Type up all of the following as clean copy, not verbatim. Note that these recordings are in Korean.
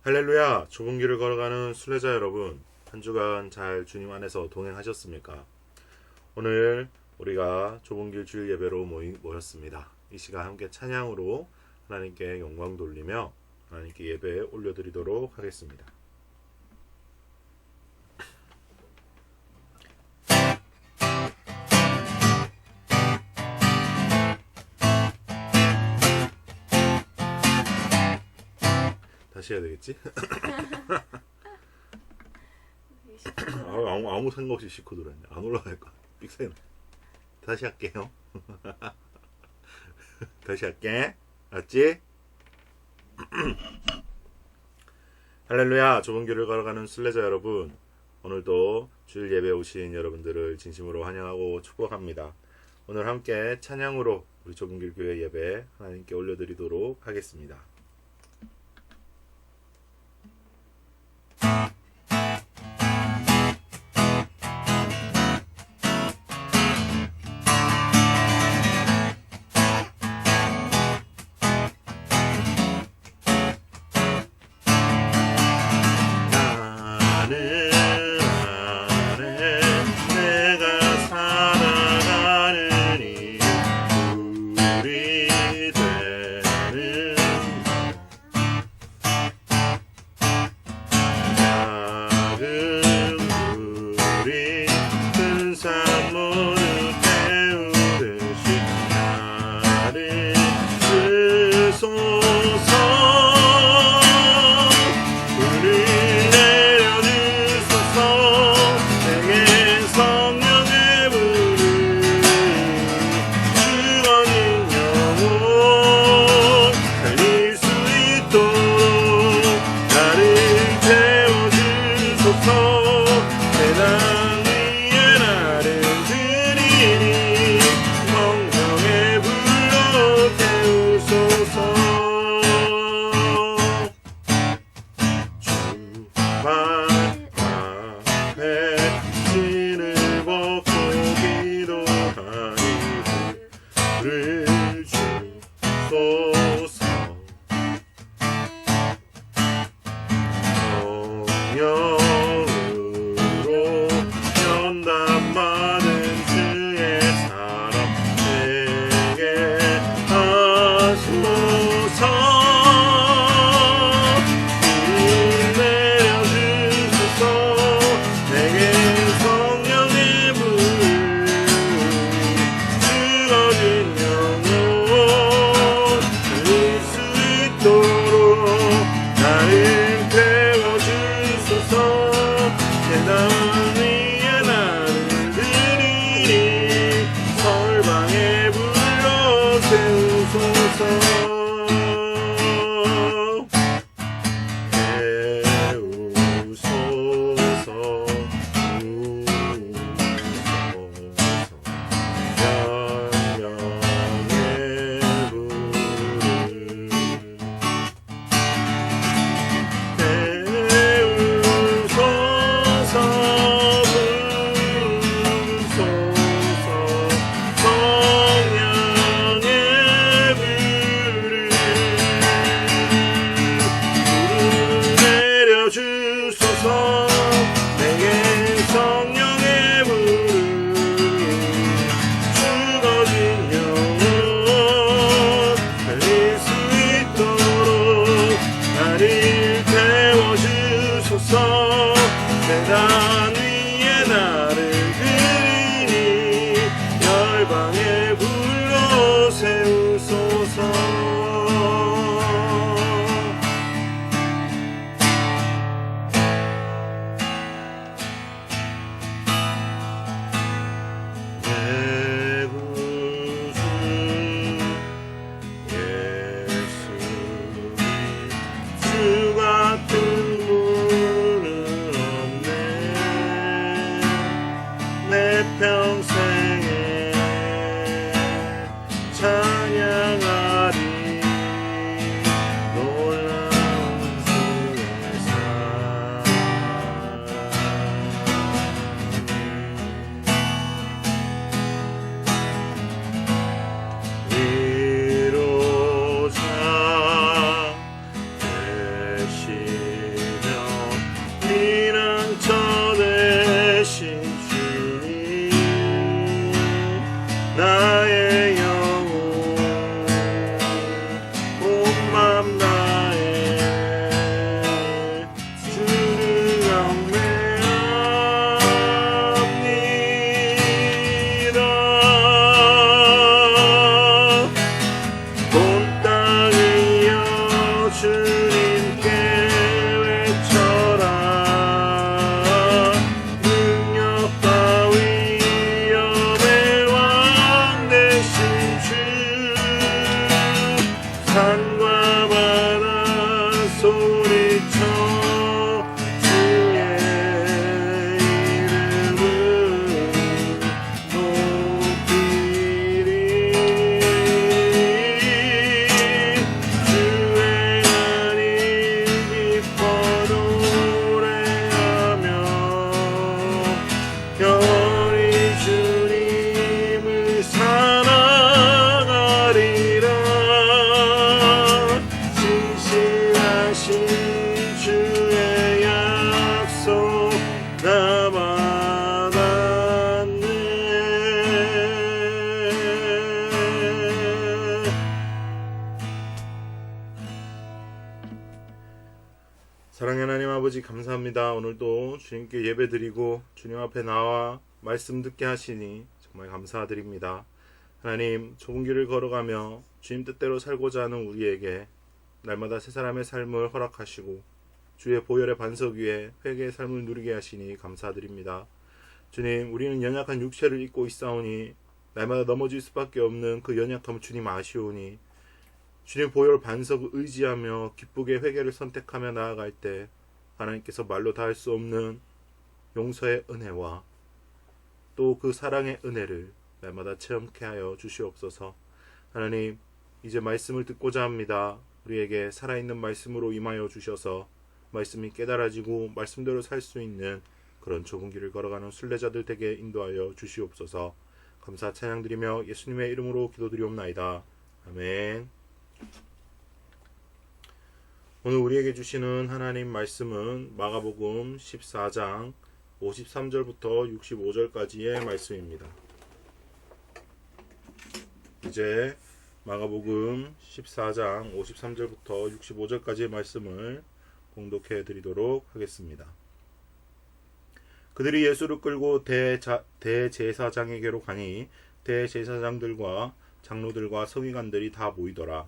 할렐루야! 좁은 길을 걸어가는 순례자 여러분, 한 주간 잘 주님 안에서 동행하셨습니까? 오늘 우리가 좁은 길 주일 예배로 모였습니다. 이 시간 함께 찬양으로 하나님께 영광 돌리며 하나님께 예배 올려드리도록 하겠습니다. 다시 해야 되겠지? 아무 생각 없이 싣고 들었네. 안 올라갈 거야. 삑사이. 다시 할게요. 다시 할게. 알았지? 할렐루야. 좁은 길을 걸어가는 순례자 여러분, 오늘도 주일 예배 오신 여러분들을 진심으로 환영하고 축복합니다. 오늘 함께 찬양으로 우리 좁은 길 교회 예배 하나님께 올려드리도록 하겠습니다. 시 소리쳐 주의 이름을 높이리. 주의 날이 기뻐 노래하며 영원히 주님을 사랑하리라. 신실하신 주의 약속 나 받았네. 사랑의 하나님 아버지, 감사합니다. 오늘도 주님께 예배드리고 주님 앞에 나와 말씀 듣게 하시니 정말 감사드립니다. 하나님, 좁은 길을 걸어가며 주님 뜻대로 살고자 하는 우리에게 날마다 새 사람의 삶을 허락하시고 주의 보혈의 반석 위에 회개의 삶을 누리게 하시니 감사드립니다. 주님, 우리는 연약한 육체를 입고 있사오니 날마다 넘어질 수밖에 없는 그 연약함을 주님 아시오니 주님 보혈 반석을 의지하며 기쁘게 회개를 선택하며 나아갈 때 하나님께서 말로 다 할 수 없는 용서의 은혜와 또 그 사랑의 은혜를 날마다 체험케 하여 주시옵소서. 하나님, 이제 말씀을 듣고자 합니다. 우리에게 살아있는 말씀으로 임하여 주셔서 말씀이 깨달아지고 말씀대로 살 수 있는 그런 좁은 길을 걸어가는 순례자들 되게 인도하여 주시옵소서. 감사 찬양드리며 예수님의 이름으로 기도드리옵나이다. 아멘. 오늘 우리에게 주시는 하나님 말씀은 마가복음 14장 53절부터 65절까지의 말씀입니다. 이제 마가복음 14장 53절부터 65절까지의 말씀을 공독해 드리도록 하겠습니다. 그들이 예수를 끌고 대제사장에게로 가니 대제사장들과 장로들과 서기관들이 다 모이더라.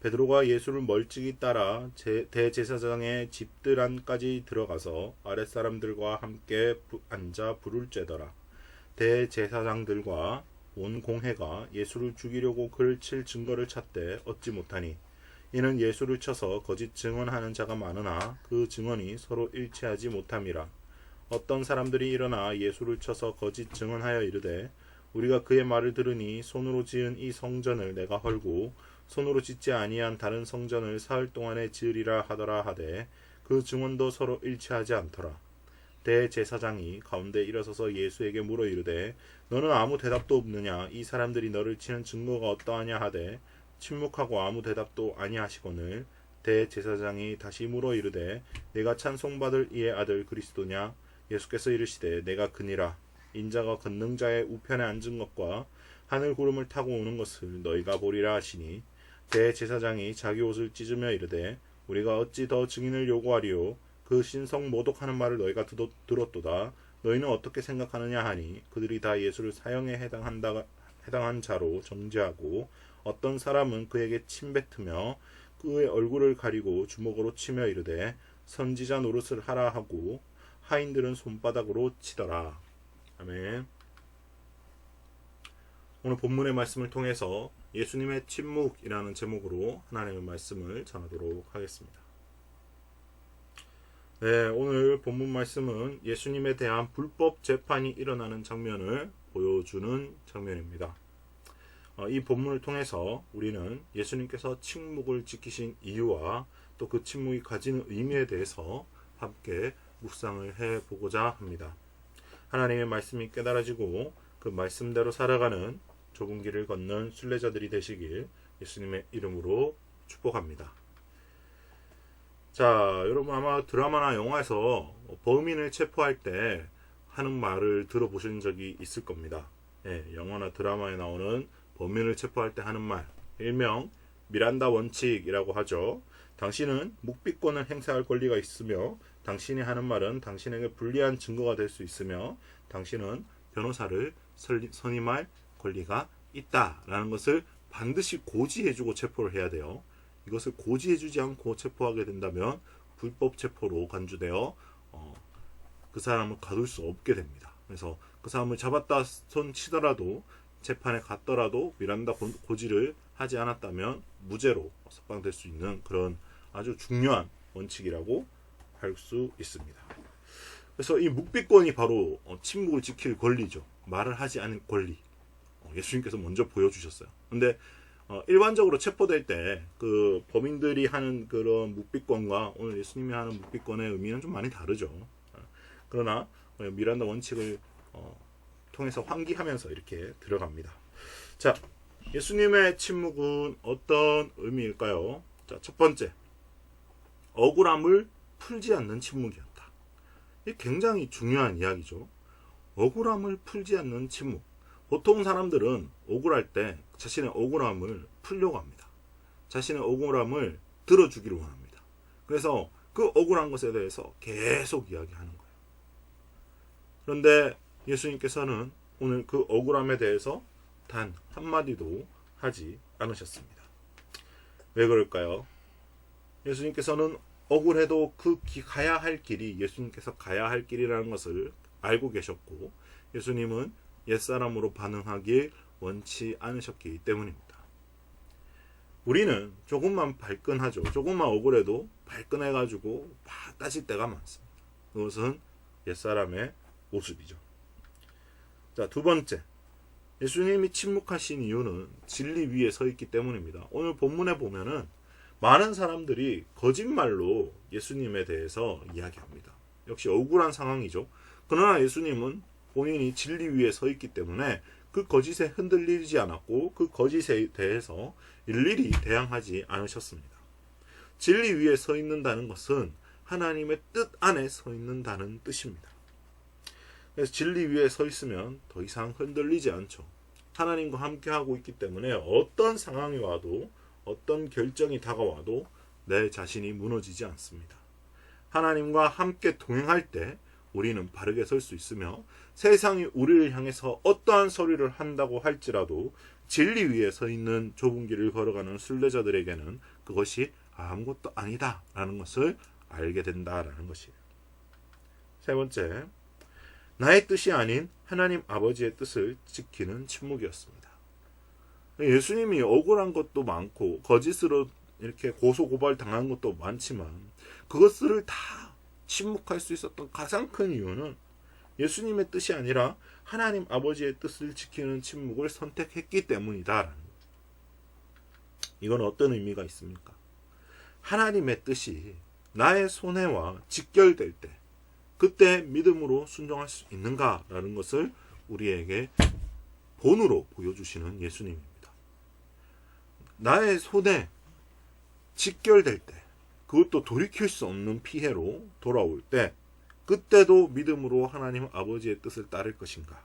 베드로가 예수를 멀찍이 따라 대제사장의 집들 안까지 들어가서 아랫사람들과 함께 앉아 불을 쬐더라. 대제사장들과 온 공회가 예수를 죽이려고 그를 칠 증거를 찾되 얻지 못하니 이는 예수를 쳐서 거짓 증언하는 자가 많으나 그 증언이 서로 일치하지 못함이라. 어떤 사람들이 일어나 예수를 쳐서 거짓 증언하여 이르되 우리가 그의 말을 들으니 손으로 지은 이 성전을 내가 헐고 손으로 짓지 아니한 다른 성전을 사흘 동안에 지으리라 하더라 하되 그 증언도 서로 일치하지 않더라. 대제사장이 가운데 일어서서 예수에게 물어 이르되 너는 아무 대답도 없느냐? 이 사람들이 너를 치는 증거가 어떠하냐 하되 침묵하고 아무 대답도 아니하시거늘 대제사장이 다시 물어 이르되 내가 찬송받을 이의 아들 그리스도냐? 예수께서 이르시되 내가 그니라. 인자가 권능자의 우편에 앉은 것과 하늘 구름을 타고 오는 것을 너희가 보리라 하시니 대제사장이 자기 옷을 찢으며 이르되 우리가 어찌 더 증인을 요구하리요? 그 신성 모독하는 말을 너희가 들었도다. 너희는 어떻게 생각하느냐 하니 그들이 다 예수를 사형에 해당한 자로 정죄하고 어떤 사람은 그에게 침뱉으며 그의 얼굴을 가리고 주먹으로 치며 이르되 선지자 노릇을 하라 하고 하인들은 손바닥으로 치더라. 아멘. 오늘 본문의 말씀을 통해서 예수님의 침묵이라는 제목으로 하나님의 말씀을 전하도록 하겠습니다. 네, 오늘 본문 말씀은 예수님에 대한 불법 재판이 일어나는 장면을 보여주는 장면입니다. 이 본문을 통해서 우리는 예수님께서 침묵을 지키신 이유와 또 그 침묵이 가지는 의미에 대해서 함께 묵상을 해보고자 합니다. 하나님의 말씀이 깨달아지고 그 말씀대로 살아가는 좁은 길을 걷는 순례자들이 되시길 예수님의 이름으로 축복합니다. 자, 여러분 아마 드라마나 영화에서 범인을 체포할 때 하는 말을 들어보신 적이 있을 겁니다. 영화나 드라마에 나오는 범인을 체포할 때 하는 말, 일명 미란다 원칙이라고 하죠. 당신은 묵비권을 행사할 권리가 있으며 당신이 하는 말은 당신에게 불리한 증거가 될 수 있으며 당신은 변호사를 선임할 권리가 있다라는 것을 반드시 고지해주고 체포를 해야 돼요. 이것을 고지해주지 않고 체포하게 된다면 불법 체포로 간주되어 그 사람을 가둘 수 없게 됩니다. 그래서 그 사람을 잡았다 손 치더라도 재판에 갔더라도 미란다 고지를 하지 않았다면 무죄로 석방될 수 있는 그런 아주 중요한 원칙이라고 할 수 있습니다. 그래서 이 묵비권이 바로 침묵을 지킬 권리죠. 말을 하지 않을 권리. 예수님께서 먼저 보여주셨어요. 근데 일반적으로 체포될 때 그 범인들이 하는 그런 묵비권과 오늘 예수님이 하는 묵비권의 의미는 좀 많이 다르죠. 그러나 미란다 원칙을 통해서 환기하면서 이렇게 들어갑니다. 자, 예수님의 침묵은 어떤 의미일까요? 자, 첫 번째, 억울함을 풀지 않는 침묵이었다. 이게 굉장히 중요한 이야기죠. 억울함을 풀지 않는 침묵. 보통 사람들은 억울할 때 자신의 억울함을 풀려고 합니다. 자신의 억울함을 들어주기를 원합니다. 그래서 그 억울한 것에 대해서 계속 이야기하는 거예요. 그런데 예수님께서는 오늘 그 억울함에 대해서 단 한마디도 하지 않으셨습니다. 왜 그럴까요? 예수님께서는 억울해도 가야 할 길이 예수님께서 가야 할 길이라는 것을 알고 계셨고, 예수님은 옛사람으로 반응하길 원치 않으셨기 때문입니다. 우리는 조금만 발끈하죠. 조금만 억울해도 발끈해가지고 막 따질 때가 많습니다. 그것은 옛사람의 모습이죠. 자, 두 번째, 예수님이 침묵하신 이유는 진리 위에 서 있기 때문입니다. 오늘 본문에 보면은 많은 사람들이 거짓말로 예수님에 대해서 이야기합니다. 역시 억울한 상황이죠. 그러나 예수님은 본인이 진리 위에 서 있기 때문에 그 거짓에 흔들리지 않았고 그 거짓에 대해서 일일이 대항하지 않으셨습니다. 진리 위에 서 있는다는 것은 하나님의 뜻 안에 서 있는다는 뜻입니다. 그래서 진리 위에 서 있으면 더 이상 흔들리지 않죠. 하나님과 함께하고 있기 때문에 어떤 상황이 와도 어떤 결정이 다가와도 내 자신이 무너지지 않습니다. 하나님과 함께 동행할 때 우리는 바르게 설 수 있으며 세상이 우리를 향해서 어떠한 소리를 한다고 할지라도 진리 위에 서 있는 좁은 길을 걸어가는 순례자들에게는 그것이 아무것도 아니다 라는 것을 알게 된다라는 것이에요. 세 번째, 나의 뜻이 아닌 하나님 아버지의 뜻을 지키는 침묵이었습니다. 예수님이 억울한 것도 많고 거짓으로 이렇게 고소고발 당한 것도 많지만 그것들을 다 침묵할 수 있었던 가장 큰 이유는 예수님의 뜻이 아니라 하나님 아버지의 뜻을 지키는 침묵을 선택했기 때문이다. 이건 어떤 의미가 있습니까? 하나님의 뜻이 나의 손해와 직결될 때 그때 믿음으로 순종할 수 있는가라는 것을 우리에게 본으로 보여주시는 예수님입니다. 나의 손에 직결될 때 그것도 돌이킬 수 없는 피해로 돌아올 때 그때도 믿음으로 하나님 아버지의 뜻을 따를 것인가?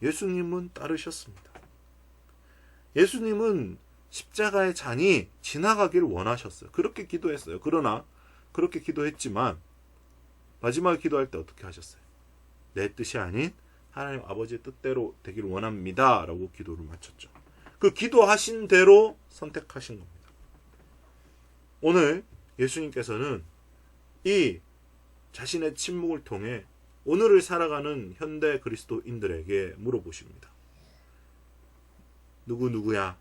예수님은 따르셨습니다. 예수님은 십자가의 잔이 지나가길 원하셨어요. 그렇게 기도했어요. 그러나 그렇게 기도했지만 마지막에 기도할 때 어떻게 하셨어요? 내 뜻이 아닌 하나님 아버지의 뜻대로 되길 원합니다 라고 기도를 마쳤죠. 그 기도하신 대로 선택하신 겁니다. 오늘 예수님께서는 이 자신의 침묵을 통해 오늘을 살아가는 현대 그리스도인들에게 물어보십니다. 누구야?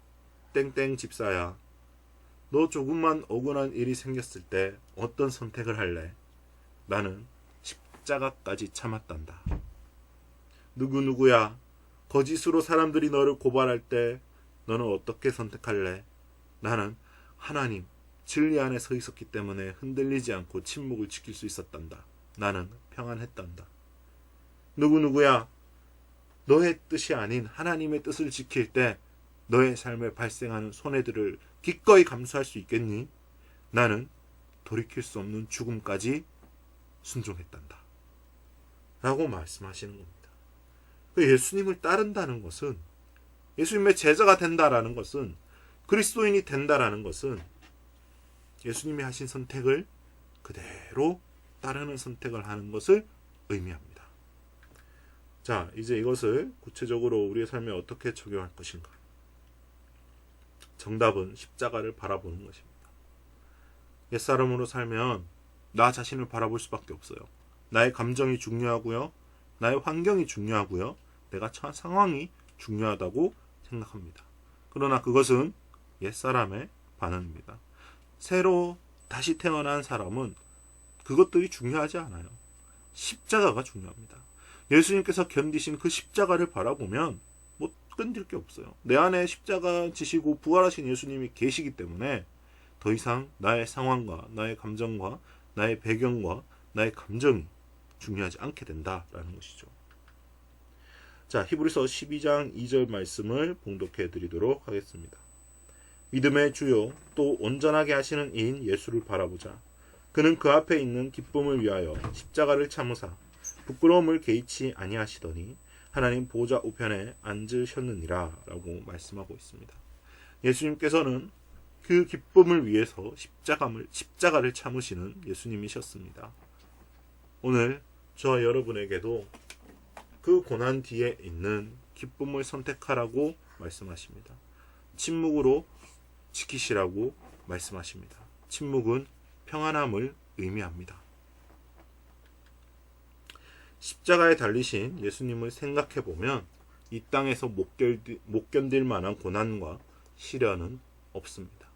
땡땡 집사야. 너 조금만 억울한 일이 생겼을 때 어떤 선택을 할래? 나는 십자가까지 참았단다. 누구야? 거짓으로 사람들이 너를 고발할 때 너는 어떻게 선택할래? 나는 하나님, 진리 안에 서 있었기 때문에 흔들리지 않고 침묵을 지킬 수 있었단다. 나는 평안했단다. 누구야? 너의 뜻이 아닌 하나님의 뜻을 지킬 때 너의 삶에 발생하는 손해들을 기꺼이 감수할 수 있겠니? 나는 돌이킬 수 없는 죽음까지 순종했단다. 라고 말씀하시는 겁니다. 예수님을 따른다는 것은, 예수님의 제자가 된다라는 것은, 그리스도인이 된다라는 것은 예수님이 하신 선택을 그대로 따르는 선택을 하는 것을 의미합니다. 자, 이제 이것을 구체적으로 우리의 삶에 어떻게 적용할 것인가? 정답은 십자가를 바라보는 것입니다. 옛사람으로 살면 나 자신을 바라볼 수밖에 없어요. 나의 감정이 중요하고요. 나의 환경이 중요하고요. 내가 처한 상황이 중요하다고 생각합니다. 그러나 그것은 옛사람의 반응입니다. 새로 다시 태어난 사람은 그것들이 중요하지 않아요. 십자가가 중요합니다. 예수님께서 견디신 그 십자가를 바라보면 뭐 끈질 게 없어요. 내 안에 십자가 지시고 부활하신 예수님이 계시기 때문에 더 이상 나의 상황과 나의 감정과 나의 배경과 나의 감정이 중요하지 않게 된다라는 것이죠. 자, 히브리서 12장 2절 말씀을 봉독해 드리도록 하겠습니다. 믿음의 주요 또 온전하게 하시는 이인 예수를 바라보자. 그는 그 앞에 있는 기쁨을 위하여 십자가를 참으사 부끄러움을 개의치 아니하시더니 하나님 보좌 우편에 앉으셨느니라 라고 말씀하고 있습니다. 예수님께서는 그 기쁨을 위해서 십자가를 참으시는 예수님이셨습니다. 오늘 저와 여러분에게도 그 고난 뒤에 있는 기쁨을 선택하라고 말씀하십니다. 침묵으로 지키시라고 말씀하십니다. 침묵은 평안함을 의미합니다. 십자가에 달리신 예수님을 생각해 보면 이 땅에서 못 견딜 만한 고난과 시련은 없습니다.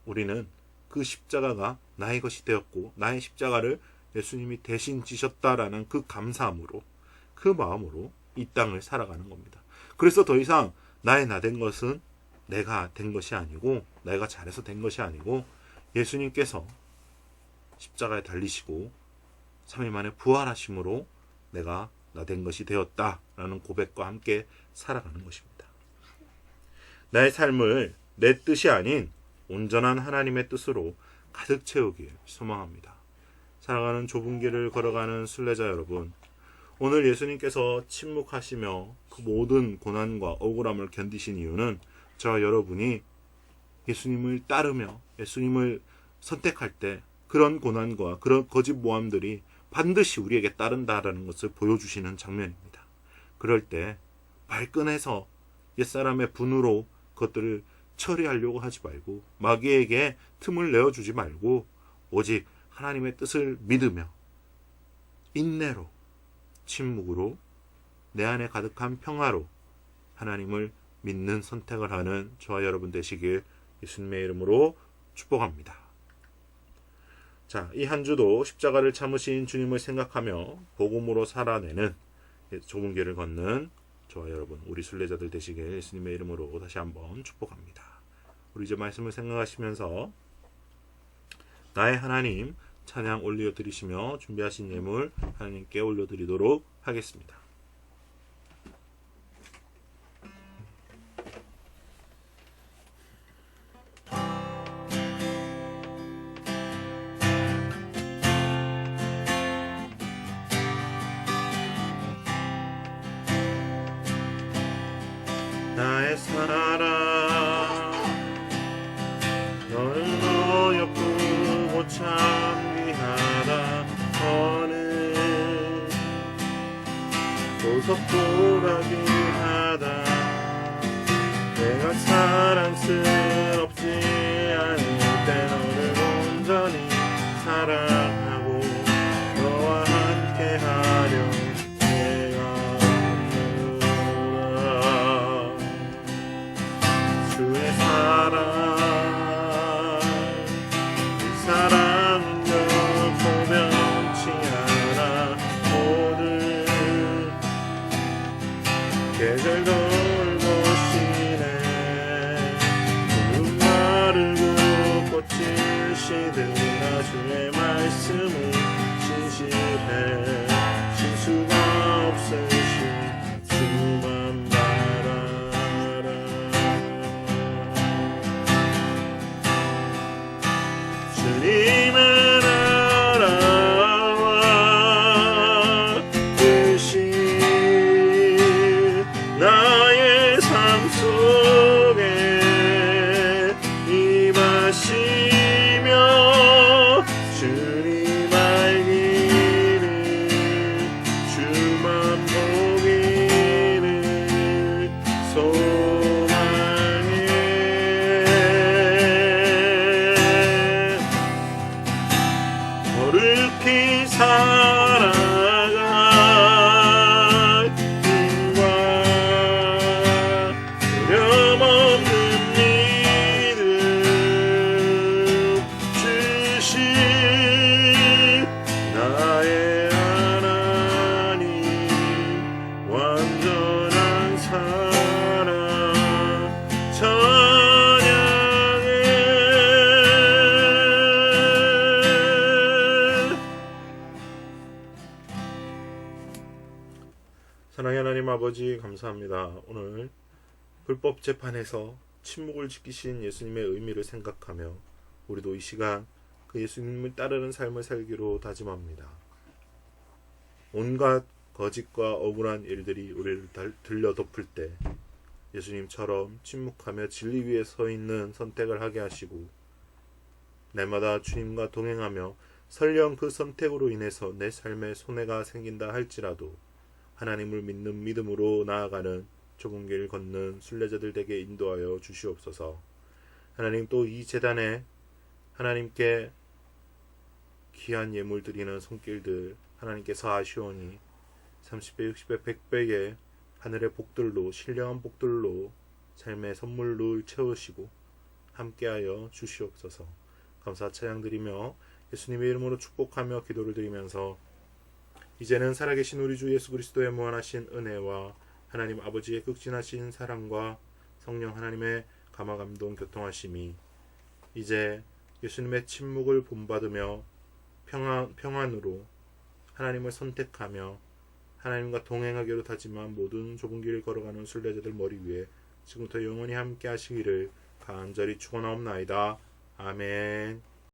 우리는 그 십자가가 나의 것이 되었고 나의 십자가를 예수님이 대신 지셨다라는 그 감사함으로 그 마음으로 이 땅을 살아가는 겁니다. 그래서 더 이상 나의 나 된 것은 내가 된 것이 아니고 내가 잘해서 된 것이 아니고 예수님께서 십자가에 달리시고 3일 만에 부활하심으로 내가 나 된 것이 되었다라는 고백과 함께 살아가는 것입니다. 나의 삶을 내 뜻이 아닌 온전한 하나님의 뜻으로 가득 채우길 소망합니다. 살아가는 좁은 길을 걸어가는 순례자 여러분, 오늘 예수님께서 침묵하시며 그 모든 고난과 억울함을 견디신 이유는 저와 여러분이 예수님을 따르며 예수님을 선택할 때 그런 고난과 그런 거짓 모함들이 반드시 우리에게 따른다라는 것을 보여주시는 장면입니다. 그럴 때 발끈해서 옛사람의 분으로 그것들을 처리하려고 하지 말고 마귀에게 틈을 내어주지 말고 오직 하나님의 뜻을 믿으며 인내로 침묵으로 내 안에 가득한 평화로 하나님을 믿는 선택을 하는 저와 여러분 되시길 예수님의 이름으로 축복합니다. 자, 이 한 주도 십자가를 참으신 주님을 생각하며 복음으로 살아내는 좁은 길을 걷는 저와 여러분, 우리 순례자들 되시길 예수님의 이름으로 다시 한번 축복합니다. 우리 이제 말씀을 생각하시면서 나의 하나님 찬양 올려드리시며 준비하신 예물 하나님께 올려드리도록 하겠습니다. 나의 사랑 너는 어여쁘고 참 귀하다. 너는 보석보다 귀하다. 내가 사랑스럽지 않을 때 너를 온전히 사랑하고 너와 함께하려 내가 없노라. 주의 사랑 이 사랑은 결코 변치 않아. 모든 계절 돌보시네. 푸른 마르고 꽃을 시드나 주의 말씀은 진실해. 실수가 없으신 주만 바라라. 주님은 알아와 계신 나의 삶 속에 임하시며 주님 알기를 주만 보기를 소망해. 거룩히 살아갈 힘과 두려움 없는 믿음. 주의 사랑의 하나님 아버지 감사합니다. 오늘 불법 재판에서 침묵을 지키신 예수님의 의미를 생각하며 우리도 이 시간 그 예수님을 따르는 삶을 살기로 다짐합니다. 온갖 거짓과 억울한 일들이 우리를 들려덮을 때 예수님처럼 침묵하며 진리 위에 서 있는 선택을 하게 하시고 날마다 주님과 동행하며 설령 그 선택으로 인해서 내 삶에 손해가 생긴다 할지라도 하나님을 믿는 믿음으로 나아가는 좁은 길 걷는 순례자들 되게 인도하여 주시옵소서. 하나님, 또 이 제단에 하나님께 귀한 예물 드리는 손길들 하나님께서 아시오니 30배, 60배, 100배의 하늘의 복들로, 신령한 복들로 삶의 선물로 채우시고 함께하여 주시옵소서. 감사 찬양 드리며 예수님의 이름으로 축복하며 기도를 드리면서 이제는 살아계신 우리 주 예수 그리스도의 무한하신 은혜와 하나님 아버지의 극진하신 사랑과 성령 하나님의 감화감동 교통하심이 이제 예수님의 침묵을 본받으며 평안으로 하나님을 선택하며 하나님과 동행하기로 다짐한 모든 좁은 길을 걸어가는 순례자들 머리 위에 지금부터 영원히 함께 하시기를 간절히 축원하옵나이다. 아멘.